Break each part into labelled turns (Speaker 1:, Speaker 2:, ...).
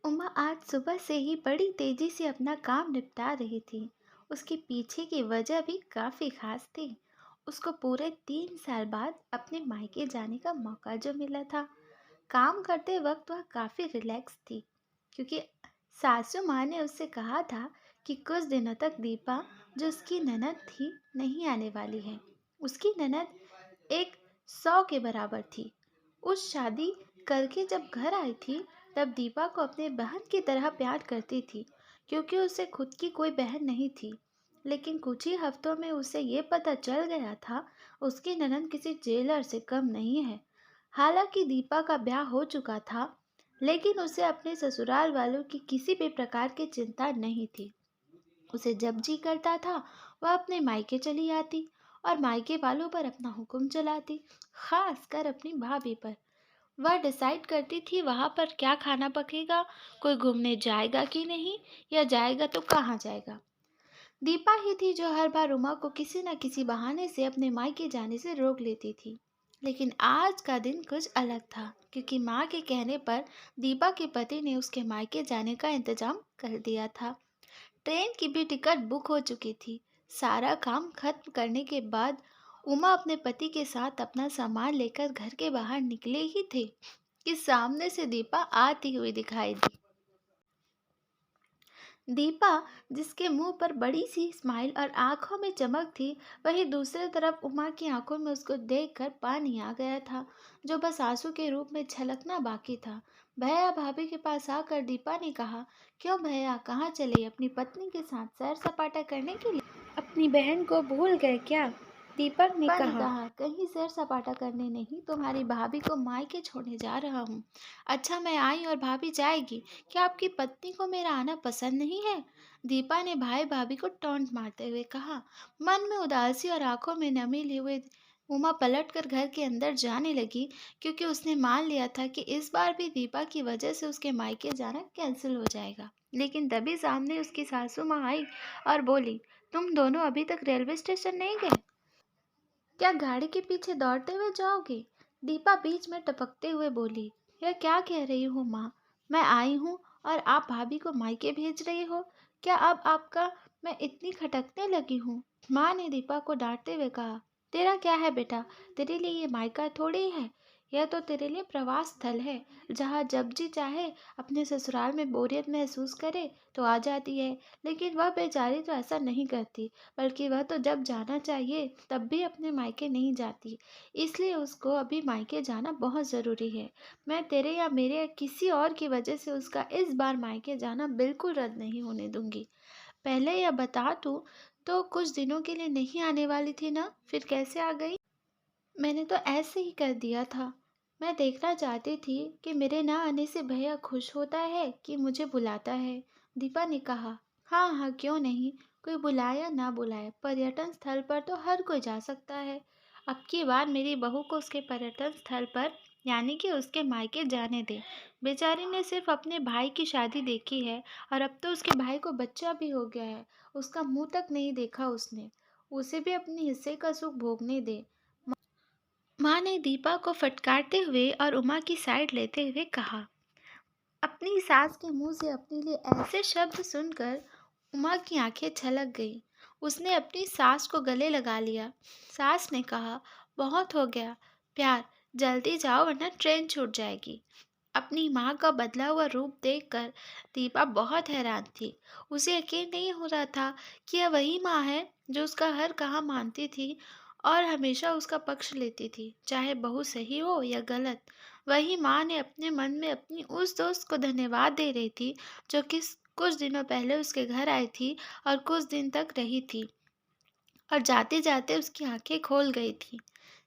Speaker 1: उमा आज सुबह से ही बड़ी तेजी से अपना काम निपटा रही थी। उसके पीछे की वजह भी काफी खास थी। उसको पूरे 3 साल बाद अपने मायके जाने का मौका जो मिला था। काम करते वक्त वह काफी रिलैक्स थी, क्योंकि सासू माँ ने उससे कहा था कि कुछ दिनों तक दीपा, जो उसकी ननद थी, नहीं आने वाली है। उसकी ननद एक 100 के बराबर थी। उस शादी करके जब घर आई थी, तब दीपा को अपने बहन की तरह प्यार करती थी, क्योंकि उसे खुद की कोई बहन नहीं थी। लेकिन कुछ ही हफ्तों में उसे ये पता चल गया था, उसकी ननद किसी जेलर से कम नहीं है। हालांकि दीपा का ब्याह हो चुका था, लेकिन उसे अपने ससुराल वालों की किसी भी प्रकार की चिंता नहीं थी। उसे जब जी करता था, वह अपने मायके चली आती और मायके वालों पर अपना हुक्म चलाती, खासकर अपनी भाभी पर। वह डिसाइड करती थी वहां पर क्या खाना पकेगा, कोई घूमने जाएगा कि नहीं, या जाएगा तो कहाँ जाएगा। दीपा ही थी जो हर बार उमा को किसी न किसी बहाने से अपने मायके जाने से रोक लेती थी। लेकिन आज का दिन कुछ अलग था, क्योंकि माँ के कहने पर दीपा के पति ने उसके मायके जाने का इंतजाम कर दिया था। ट्रेन की भी टिकट बुक हो चुकी थी। सारा काम खत्म करने के बाद उमा अपने पति के साथ अपना सामान लेकर घर के बाहर निकले ही थे कि सामने से दीपा आती हुई दिखाई दी। दीपा, जिसके मुंह पर बड़ी सी स्माइल और आंखों में चमक थी, वहीं दूसरी तरफ उमा की आंखों में उसको देखकर पानी आ गया था, जो बस आंसू के रूप में छलकना बाकी था। भैया भाभी के पास आकर दीपा ने कहा, क्यों भैया, कहाँ चले? अपनी पत्नी के साथ सैर सपाटा करने के लिए?
Speaker 2: अपनी बहन को भूल गए क्या? दीपक ने
Speaker 1: पापा ने
Speaker 2: कहा।
Speaker 1: कहा, कहीं सैर सपाटा करने नहीं, तुम्हारी भाभी को मायके छोड़ने जा रहा हूँ। अच्छा, मैं आई और भाभी जाएगी। क्या आपकी पत्नी को मेरा आना पसंद नहीं है? दीपा ने भाई भाभी को टोंट मारते हुए कहा। मन में उदासी और आंखों में नमी लिए हुए उमा पलटकर घर के अंदर जाने लगी, क्योंकि उसने मान लिया था कि इस बार भी दीपा की वजह से उसके मायके जाना कैंसिल हो जाएगा। लेकिन तभी सामने उसकी सासू माँ आई और बोली, तुम दोनों अभी तक रेलवे स्टेशन नहीं गए? क्या गाड़ी के पीछे दौड़ते हुए जाओगे? दीपा बीच में टपकते हुए बोली, यह क्या कह रही हो माँ? मैं आई हूँ और आप भाभी को मायके भेज रही हो? क्या अब आपका मैं इतनी खटकने लगी हूँ? माँ ने दीपा को डांटते हुए कहा, तेरा क्या है बेटा? तेरे लिए ये मायका थोड़ी है। यह तो तेरे लिए प्रवास स्थल है, जहाँ जब जी चाहे अपने ससुराल में बोरियत महसूस करे तो आ जाती है। लेकिन वह बेचारी तो ऐसा नहीं करती, बल्कि वह तो जब जाना चाहिए तब भी अपने मायके नहीं जाती। इसलिए उसको अभी मायके जाना बहुत ज़रूरी है। मैं तेरे या मेरे या किसी और की वजह से उसका इस बार मायके जाना बिल्कुल रद्द नहीं होने दूंगी। पहले यह बता तू, तो कुछ दिनों के लिए नहीं आने वाली थी ना, फिर कैसे आ गई? मैंने तो ऐसे ही कर दिया था। मैं देखना चाहती थी कि मेरे ना आने से भैया खुश होता है कि मुझे बुलाता है। दीपा ने कहा, हाँ हाँ, क्यों नहीं। कोई बुलाए या ना बुलाए, पर्यटन स्थल पर तो हर कोई जा सकता है। अब की बार मेरी बहू को उसके पर्यटन स्थल पर, यानी कि उसके मायके जाने दे। बेचारी ने सिर्फ अपने भाई की शादी देखी है, और अब तो उसके भाई को बच्चा भी हो गया है। उसका मुंह तक नहीं देखा उसने। उसे भी अपने हिस्से का सुख भोगने दे। माँ ने दीपा को फटकारते हुए और उमा की साइड लेते हुए कहा। अपनी सास के मुंह से अपने लिए ऐसे शब्द सुनकर उमा की आंखें छलक गईं। उसने अपनी सास को गले लगा लिया। सास ने कहा, बहुत हो गया प्यार, जल्दी जाओ वरना ट्रेन छूट जाएगी। अपनी माँ का बदला हुआ रूप देखकर दीपा बहुत हैरान थी। उसे यकीन नहीं हो रहा था कि यह वही माँ है जो उसका हर कहा मानती थी और हमेशा उसका पक्ष लेती थी, चाहे बहू सही हो या गलत। वही माँ ने अपने मन में अपनी उस दोस्त को धन्यवाद दे रही थी, जो कि कुछ दिनों पहले उसके घर आई थी और कुछ दिन तक रही थी, और जाते जाते उसकी आंखें खोल गई थी।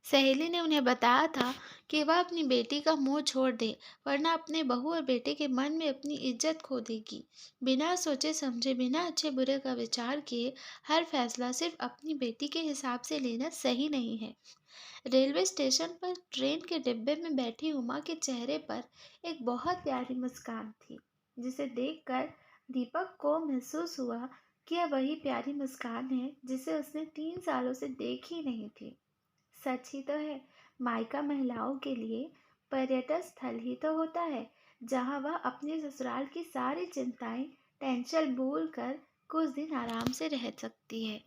Speaker 1: सहेली ने उन्हें बताया था कि वह अपनी बेटी का मुंह छोड़ दे, वरना अपने बहू और बेटे के मन में अपनी इज्जत खो देगी। बिना सोचे समझे, बिना अच्छे बुरे का विचार किए हर फैसला सिर्फ अपनी बेटी के हिसाब से लेना सही नहीं है। रेलवे स्टेशन पर ट्रेन के डिब्बे में बैठी उमा के चेहरे पर एक बहुत प्यारी मुस्कान थी, जिसे देखकर दीपक को महसूस हुआ कि यह वही प्यारी मुस्कान है जिसे उसने 3 सालों से देखी नहीं थी। सच ही तो है, मायका महिलाओं के लिए पर्यटन स्थल ही तो होता है, जहां वह अपने ससुराल की सारी चिंताएं, टेंशन भूल कर कुछ दिन आराम से रह सकती है।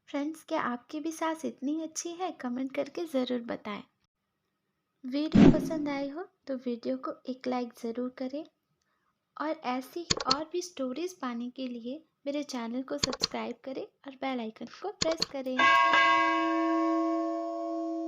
Speaker 1: फ्रेंड्स, क्या आपकी भी सास इतनी अच्छी है? कमेंट करके ज़रूर बताएं। वीडियो पसंद आई हो तो वीडियो को एक लाइक ज़रूर करें और ऐसी ही और भी स्टोरीज़ पाने के लिए मेरे चैनल को सब्सक्राइब करें और बेल आइकन को प्रेस करें।